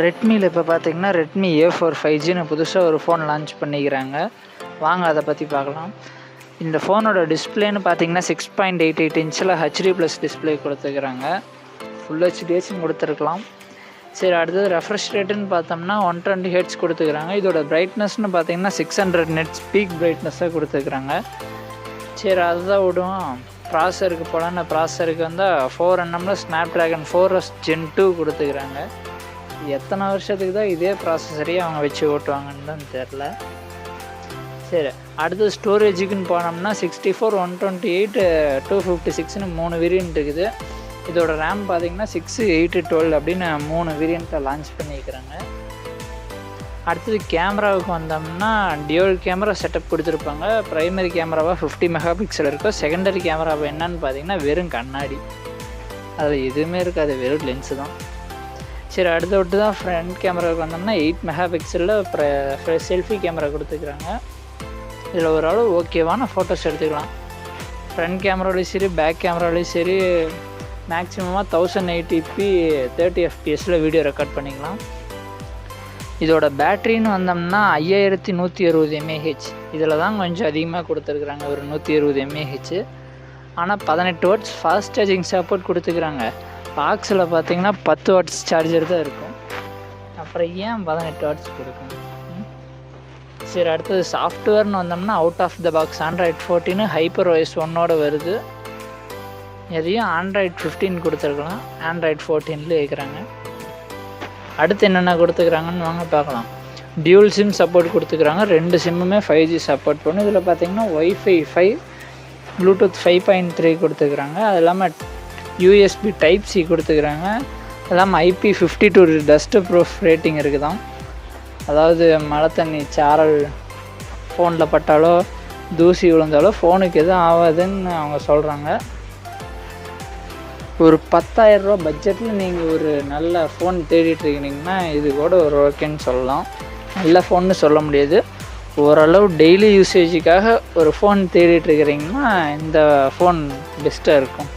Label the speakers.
Speaker 1: ரெட்மியில் இப்போ பார்த்தீங்கன்னா Redmi A4 5Gன்னு புதுசாக ஒரு ஃபோன் லான்ச் பண்ணிக்கிறாங்க. வாங்க அதை பற்றி பார்க்கலாம். இந்த ஃபோனோட டிஸ்பிளேன்னு பார்த்தீங்கன்னா 6.88 இன்ச்சில் HD+ டிஸ்பிளே கொடுத்துருக்குறாங்க. ஃபுல் HDHன்னு கொடுத்துருக்கலாம். சரி, அடுத்தது ரெஃப்ரெஷ் ரேட்டுன்னு பார்த்தோம்னா 120 Hz கொடுத்துக்கிறாங்க. இதோட பிரைட்னஸ்னு பார்த்தீங்கன்னா 600 nits பீக் பிரைட்னஸாக கொடுத்துருக்குறாங்க. சரி, அதுதான் விடுவோம். ப்ராசருக்கு போகலான்னு ப்ராசருக்கு வந்தால் 4nm Snapdragon 4S Gen 2 கொடுத்துக்கிறாங்க. எத்தனை வருஷத்துக்கு தான் இதே ப்ராசஸரையே அவங்க வச்சு ஓட்டுவாங்கன்னு தான் தெரில. சரி, அடுத்தது ஸ்டோரேஜுக்குன்னு போனோம்னா 64, 128, 256ன்னு 3 வேரியன்ட் இருக்குது. இதோட ரேம் பார்த்திங்கன்னா 6, 8, 12 அப்படின்னு 3 வேரியண்ட்டை லான்ச் பண்ணியிருக்கிறாங்க. அடுத்தது கேமராவுக்கு வந்தோம்னா டியூவல் கேமரா செட்டப் கொடுத்துருப்பாங்க. ப்ரைமரி கேமராவாக 50 மெகாபிக்சல் இருக்கும். செகண்டரி கேமராவை என்னன்னு பார்த்தீங்கன்னா வெறும் கண்ணாடி, அதில் எதுவுமே இருக்காது, வெறும் லென்ஸு தான். சரி, அடுத்த விட்டு தான் ஃப்ரண்ட் கேமராவுக்கு வந்தோம்னா 8 மெகாபிக்சலில் செல்ஃபி கேமரா கொடுத்துருக்குறாங்க. இதில் ஓரளவு ஓகேவான ஃபோட்டோஸ் எடுத்துக்கலாம். ஃப்ரண்ட் கேமராவிலையும் சரி பேக் கேமராவிலையும் சரி மேக்ஸிமமாக 1080p 30 fps வீடியோ ரெக்கார்ட் பண்ணிக்கலாம். இதோட பேட்ரின்னு வந்தோம்னா 5160 mAh. இதில் தான் கொஞ்சம் அதிகமாக கொடுத்துருக்குறாங்க, ஒரு 120 mAh. ஆனால் 18 watts ஃபாஸ்ட் சார்ஜிங் சப்போர்ட் கொடுத்துக்கிறாங்க. பாக்ஸில் பார்த்தீங்கன்னா 10 watts சார்ஜர் தான் இருக்கும். அப்புறம் ஏன் 18 watts கொடுக்கணும்? சரி, அடுத்தது சாஃப்ட்வேர்னு வந்தோம்னா out of the box Android 14 HyperOS 1ஓட வருது. எதையும் Android 15 கொடுத்துருக்கலாம், Android 14ல இருக்கிறாங்க. அடுத்து என்னென்ன கொடுத்துக்கிறாங்கன்னு வாங்க பார்க்கலாம். டியூல் சிம் சப்போர்ட் கொடுத்துக்கிறாங்க. 2 சிம்முமே 5G சப்போர்ட் பண்ணும். இதில் பார்த்தீங்கன்னா Wi-Fi 5, Bluetooth 5.3 கொடுத்துக்கிறாங்க. அது இல்லாமல் USB Type-C கொடுத்துக்கிறாங்க. அது இல்லாமல் IP52 டஸ்ட் ப்ரூஃப் ரேட்டிங் இருக்குதான். அதாவது மழை தண்ணி சாரல் ஃபோனில் பட்டாலோ தூசி விழுந்தாலோ ஃபோனுக்கு எதுவும் ஆகாதுன்னு அவங்க சொல்கிறாங்க. ஒரு 10,000 ரூபா பட்ஜெட்டில் நீங்கள் ஒரு நல்ல ஃபோன் தேடிட்டுருக்கீங்கன்னா இது கூட ஒரு ஓகேன்னு சொல்லலாம். நல்ல ஃபோன்னு சொல்ல முடியாது, ஓரளவு டெய்லி யூசேஜுக்காக ஒரு ஃபோன் தேடிட்டுருக்கிறீங்கன்னா இந்த ஃபோன் பெஸ்ட்டாக இருக்கும்.